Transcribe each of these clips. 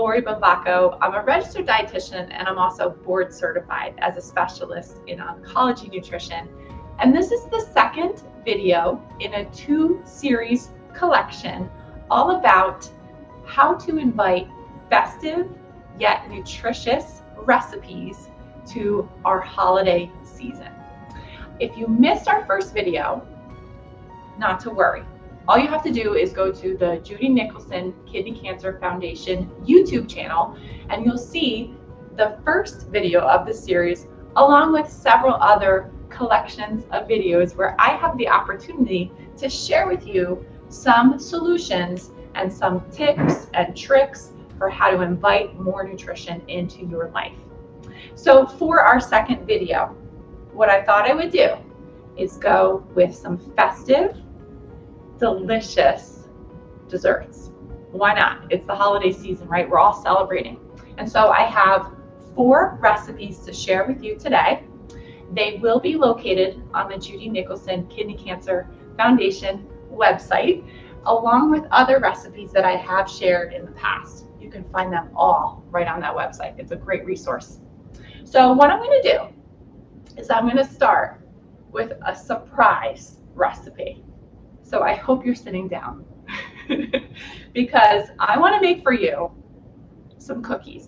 Lori Bumbaco. I'm a registered dietitian and I'm also board certified as a specialist in oncology nutrition. And this is the second video in a 2-series collection all about how to invite festive yet nutritious recipes to our holiday season. If you missed our first video, not to worry. All you have to do is go to the Judy Nicholson Kidney Cancer Foundation YouTube channel and you'll see the first video of the series along with several other collections of videos where I have the opportunity to share with you some solutions and some tips and tricks for how to invite more nutrition into your life. So for our second video, what I thought I would do is go with some festive, delicious desserts. Why not? It's the holiday season, right? We're all celebrating. And so I have 4 recipes to share with you today. They will be located on the Judy Nicholson Kidney Cancer Foundation website, along with other recipes that I have shared in the past. You can find them all right on that website. It's a great resource. So what I'm going to do is I'm going to start with a surprise recipe. So I hope you're sitting down because I want to make for you some cookies.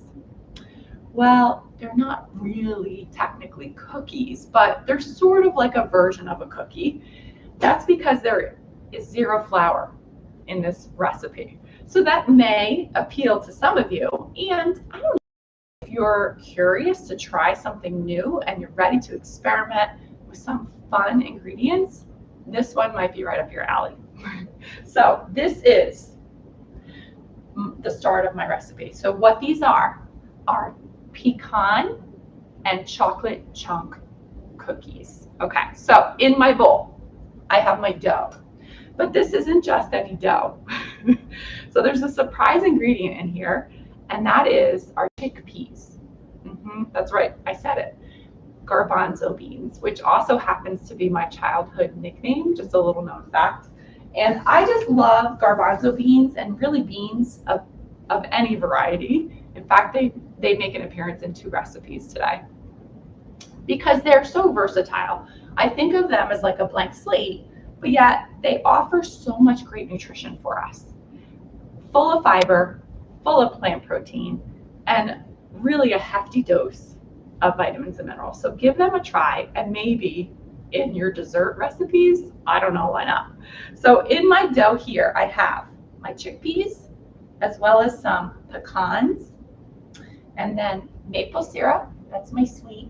Well, they're not really technically cookies, but they're sort of like a version of a cookie. That's because there is 0 flour in this recipe. So that may appeal to some of you. And I don't know if you're curious to try something new and you're ready to experiment with some fun ingredients, this one might be right up your alley. So this is the start of my recipe. So what these are pecan and chocolate chunk cookies. Okay, so in my bowl, I have my dough, but this isn't just any dough. So there's a surprise ingredient in here, and that is our chickpeas. That's right, I said it. Garbanzo beans, which also happens to be my childhood nickname, just a little known fact. And I just love garbanzo beans and really beans of any variety. In fact, they make an appearance in 2 recipes today because they're so versatile. I think of them as like a blank slate, but yet they offer so much great nutrition for us. Full of fiber, full of plant protein, and really a hefty dose of vitamins and minerals. So give them a try, and maybe in your dessert recipes, I don't know, why not? So in my dough here, I have my chickpeas, as well as some pecans, and then maple syrup, that's my sweet,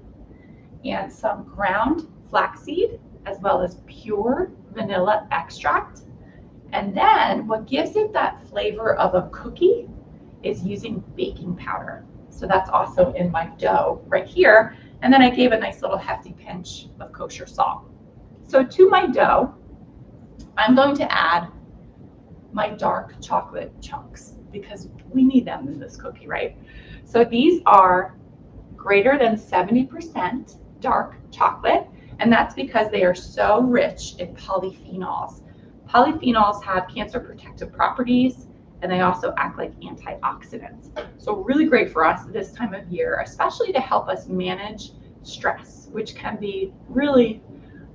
and some ground flaxseed, as well as pure vanilla extract. And then what gives it that flavor of a cookie is using baking powder. So that's also in my dough right here. And then I gave a nice little hefty pinch of kosher salt. So to my dough, I'm going to add my dark chocolate chunks because we need them in this cookie, right? So these are greater than 70% dark chocolate, and that's because they are so rich in polyphenols. Polyphenols have cancer protective properties, and they also act like antioxidants. So really great for us this time of year, especially to help us manage stress, which can be really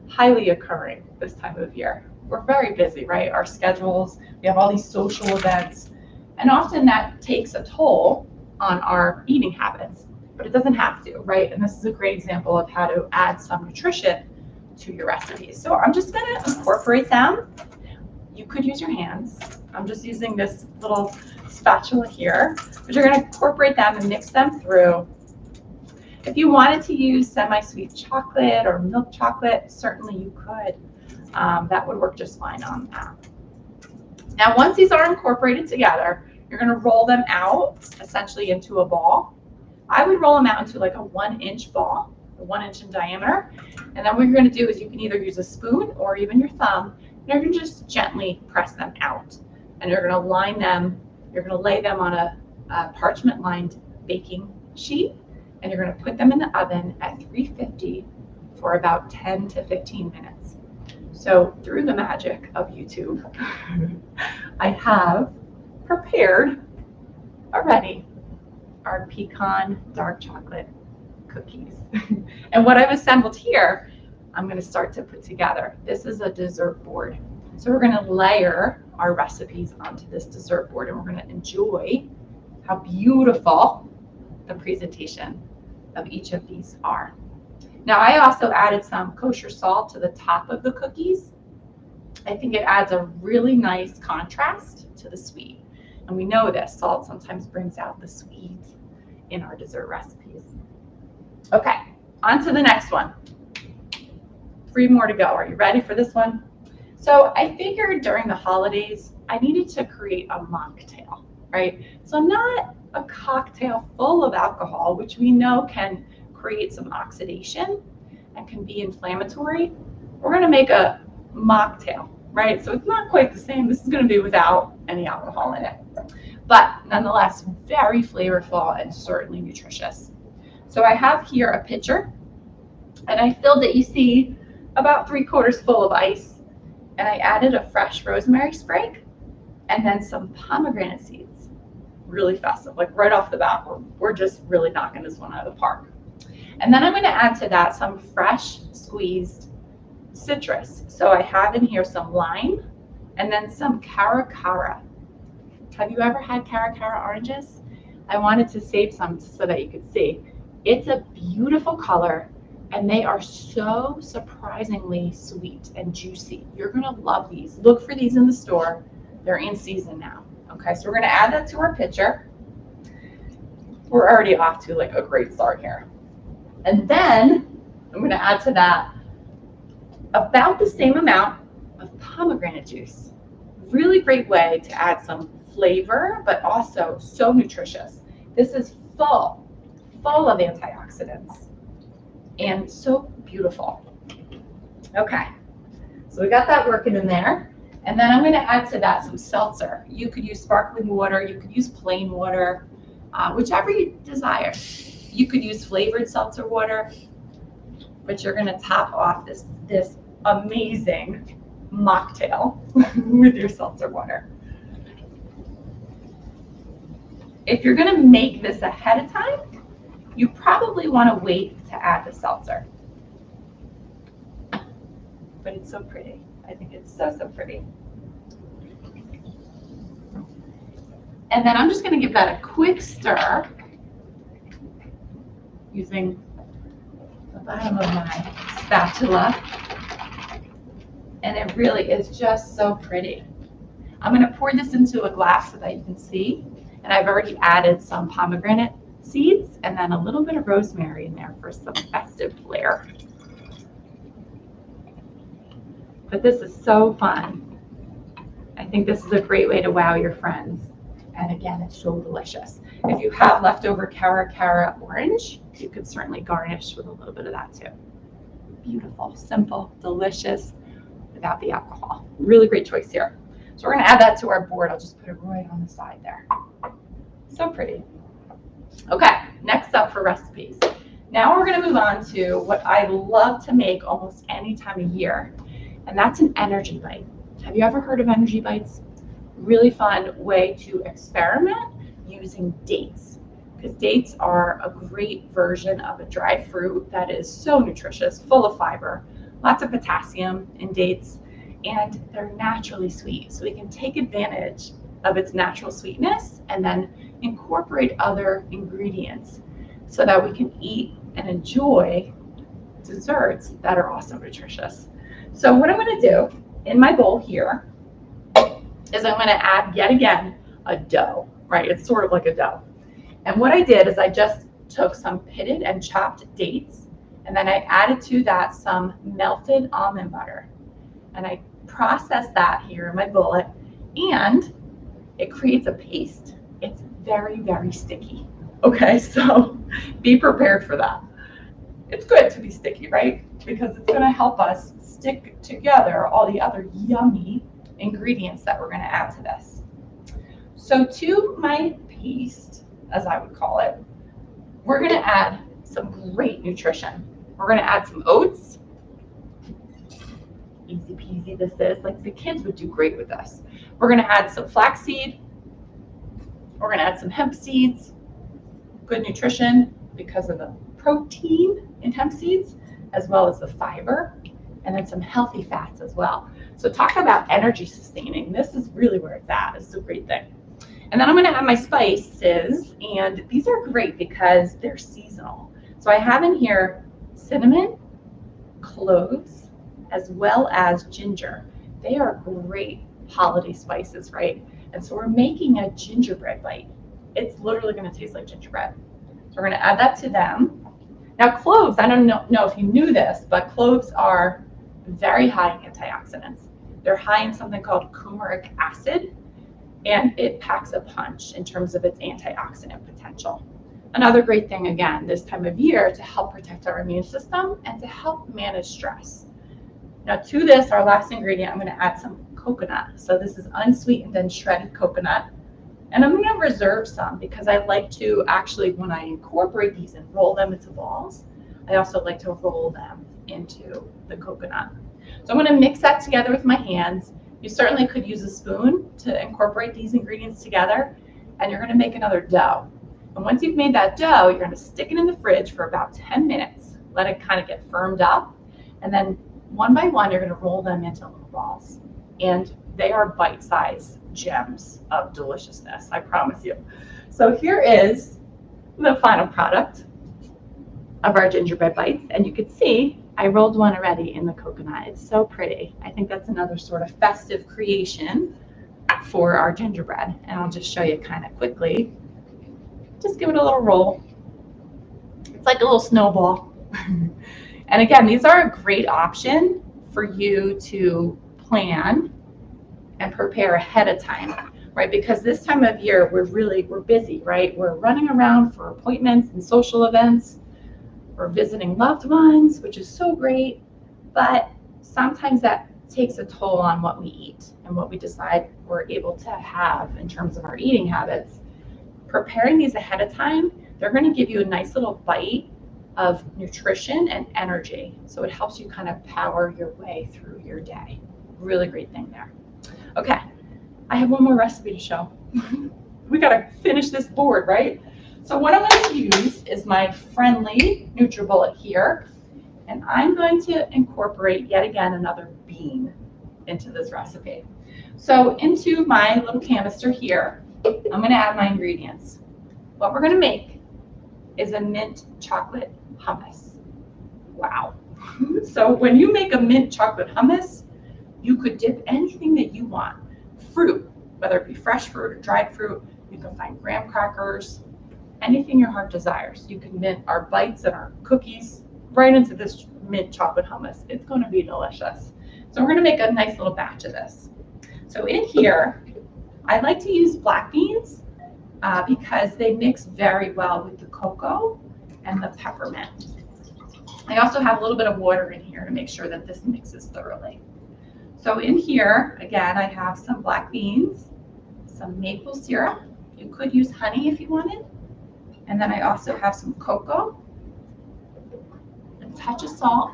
highly occurring this time of year. We're very busy, right? Our schedules, we have all these social events, and often that takes a toll on our eating habits, but it doesn't have to, right? And this is a great example of how to add some nutrition to your recipes. So I'm just gonna incorporate them. You could use your hands. I'm just using this little spatula here, but you're going to incorporate them and mix them through. If you wanted to use semi-sweet chocolate or milk chocolate, certainly you could. That would work just fine on that. Now, once these are incorporated together, you're going to roll them out essentially into a ball. I would roll them out into like a 1-inch ball, 1 inch in diameter. And then what you're going to do is you can either use a spoon or even your thumb. You're going to just gently press them out, and you're going to line them. You're going to lay them on a parchment-lined baking sheet, and you're going to put them in the oven at 350 for about 10 to 15 minutes. So through the magic of YouTube, I have prepared already our pecan dark chocolate cookies. And what I've assembled here, I'm going to start to put together. This is a dessert board. So we're going to layer our recipes onto this dessert board, and we're going to enjoy how beautiful the presentation of each of these are. Now, I also added some kosher salt to the top of the cookies. I think it adds a really nice contrast to the sweet. And we know this, salt sometimes brings out the sweet in our dessert recipes. Okay, on to the next one. 3 more to go. Are you ready for this one? So I figured during the holidays, I needed to create a mocktail, right? So not a cocktail full of alcohol, which we know can create some oxidation and can be inflammatory. We're going to make a mocktail, right? So it's not quite the same. This is going to be without any alcohol in it, but nonetheless, very flavorful and certainly nutritious. So I have here a pitcher, and I filled it, you see, about 3/4 full of ice, and I added a fresh rosemary sprig and then some pomegranate seeds. Really festive, like right off the bat, we're just really knocking this one out of the park. And then I'm going to add to that some fresh squeezed citrus. So I have in here some lime and then some cara. Have you ever had cara oranges? I wanted to save some so that you could see. It's a beautiful color, and they are so surprisingly sweet and juicy. You're going to love these. Look for these in the store. They're in season now. Okay, so we're going to add that to our pitcher. We're already off to like a great start here. And then I'm going to add to that about the same amount of pomegranate juice. Really great way to add some flavor, but also so nutritious. This is full of antioxidants and so beautiful. Okay, so we got that working in there. And then I'm going to add to that some seltzer. You could use sparkling water, you could use plain water, whichever you desire. You could use flavored seltzer water, but you're going to top off this amazing mocktail with your seltzer water. If you're going to make this ahead of time, you probably want to wait to add the seltzer. But it's so pretty. I think it's so pretty. And then I'm just going to give that a quick stir using the bottom of my spatula. And it really is just so pretty. I'm going to pour this into a glass so that you can see. And I've already added some pomegranate seeds and then a little bit of rosemary in there for some festive flair. But this is so fun. I think this is a great way to wow your friends. And again, it's so delicious. If you have leftover cara orange, you could certainly garnish with a little bit of that too. Beautiful, simple, delicious, without the alcohol. Really great choice here. So we're going to add that to our board. I'll just put it right on the side there. So pretty. Okay, next up for recipes. Now we're going to move on to what I love to make almost any time of year, and that's an energy bite. Have you ever heard of energy bites? Really fun way to experiment using dates, because dates are a great version of a dried fruit that is so nutritious, full of fiber, lots of potassium in dates, and they're naturally sweet. So we can take advantage of its natural sweetness and then incorporate other ingredients so that we can eat and enjoy desserts that are also nutritious. So what I'm going to do in my bowl here is I'm going to add yet again a dough, right? It's sort of like a dough. And what I did is I just took some pitted and chopped dates, and then I added to that some melted almond butter. And I processed that here in my bullet, and it creates a paste. It's very, very sticky. Okay, so be prepared for that. It's good to be sticky, right? Because it's going to help us stick together all the other yummy ingredients that we're going to add to this. So to my paste, as I would call it, we're going to add some great nutrition. We're going to add some oats. Easy peasy this is. Like, the kids would do great with this. We're going to add some flaxseed. We're going to add some hemp seeds, good nutrition because of the protein in hemp seeds, as well as the fiber, and then some healthy fats as well. So talk about energy sustaining. This is really where it's at. It's a great thing. And then I'm gonna add my spices, and these are great because they're seasonal. So I have in here cinnamon, cloves, as well as ginger. They are great holiday spices, right? And so we're making a gingerbread bite. It's literally gonna taste like gingerbread. So we're gonna add that to them. Now cloves, I don't know if you knew this, but cloves are very high in antioxidants. They're high in something called coumaric acid, and it packs a punch in terms of its antioxidant potential. Another great thing, again, this time of year to help protect our immune system and to help manage stress. Now to this, our last ingredient, I'm gonna add some coconut. So this is unsweetened and shredded coconut. And I'm gonna reserve some because I like to actually, when I incorporate these and roll them into balls, I also like to roll them into the coconut. So I'm gonna mix that together with my hands. You certainly could use a spoon to incorporate these ingredients together, and you're gonna make another dough. And once you've made that dough, you're gonna stick it in the fridge for about 10 minutes. Let it kind of get firmed up, and then one by one, you're gonna roll them into little balls. And they are bite-sized gems of deliciousness, I promise you. So here is the final product of our gingerbread bites, and you can see I rolled one already in the coconut. It's so pretty. I think that's another sort of festive creation for our gingerbread, and I'll just show you kind of quickly. Just give it a little roll. It's like a little snowball. And again, these are a great option for you to plan and prepare ahead of time, right? Because this time of year, we're busy, right? We're running around for appointments and social events. We're visiting loved ones, which is so great, but sometimes that takes a toll on what we eat and what we decide we're able to have in terms of our eating habits. Preparing these ahead of time, they're going to give you a nice little bite of nutrition and energy. So it helps you kind of power your way through your day. Really great thing there. Okay, I have one more recipe to show. We got to finish this board, right? So what I'm going to use is my friendly NutriBullet here, and I'm going to incorporate yet again another bean into this recipe. So into my little canister here, I'm going to add my ingredients. What we're going to make is a mint chocolate hummus. Wow. So when you make a mint chocolate hummus, you could dip anything that you want. Fruit, whether it be fresh fruit or dried fruit, you can find graham crackers, anything your heart desires. You can mint our bites and our cookies right into this mint chocolate hummus. It's going to be delicious. So we're going to make a nice little batch of this. So in here, I like to use black beans because they mix very well with the cocoa and the peppermint. I also have a little bit of water in here to make sure that this mixes thoroughly. So in here, again, I have some black beans, some maple syrup. You could use honey if you wanted. And then I also have some cocoa, a touch of salt,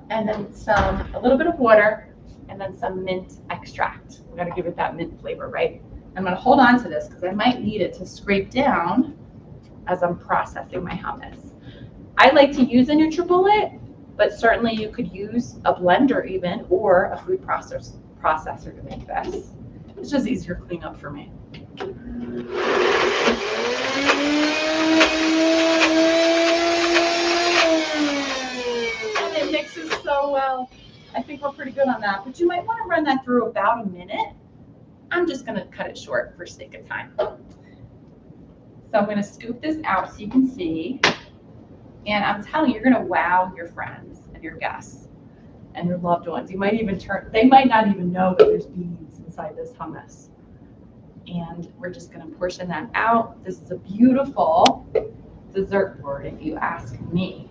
and then a little bit of water, and then some mint extract. We gotta give it that mint flavor, right? I'm gonna hold on to this because I might need it to scrape down as I'm processing my hummus. I like to use a NutriBullet, but certainly you could use a blender even, or a food processor to make this. It's just easier to clean up for me. And it mixes so well. I think we're pretty good on that, but you might want to run that through about a minute. I'm just going to cut it short for sake of time. So I'm going to scoop this out so you can see. And I'm telling you, you're going to wow your friends and your guests and your loved ones. You might even they might not even know that there's beans inside this hummus. And we're just going to portion that out. This is a beautiful dessert board, if you ask me.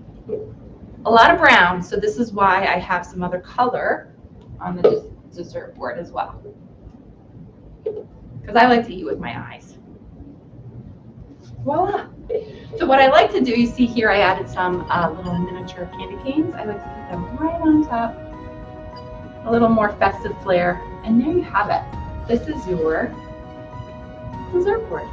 A lot of brown, so this is why I have some other color on the dessert board as well. Because I like to eat with my eyes. Voila. So what I like to do, you see here I added some little miniature candy canes. I like to put them right on top. A little more festive flair. And there you have it. This is your dessert board.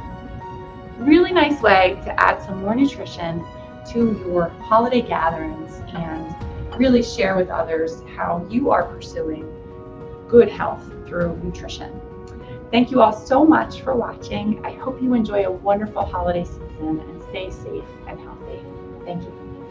really nice way to add some more nutrition to your holiday gatherings and really share with others how you are pursuing good health through nutrition. Thank you all so much for watching. I hope you enjoy a wonderful holiday season and stay safe and healthy. Thank you.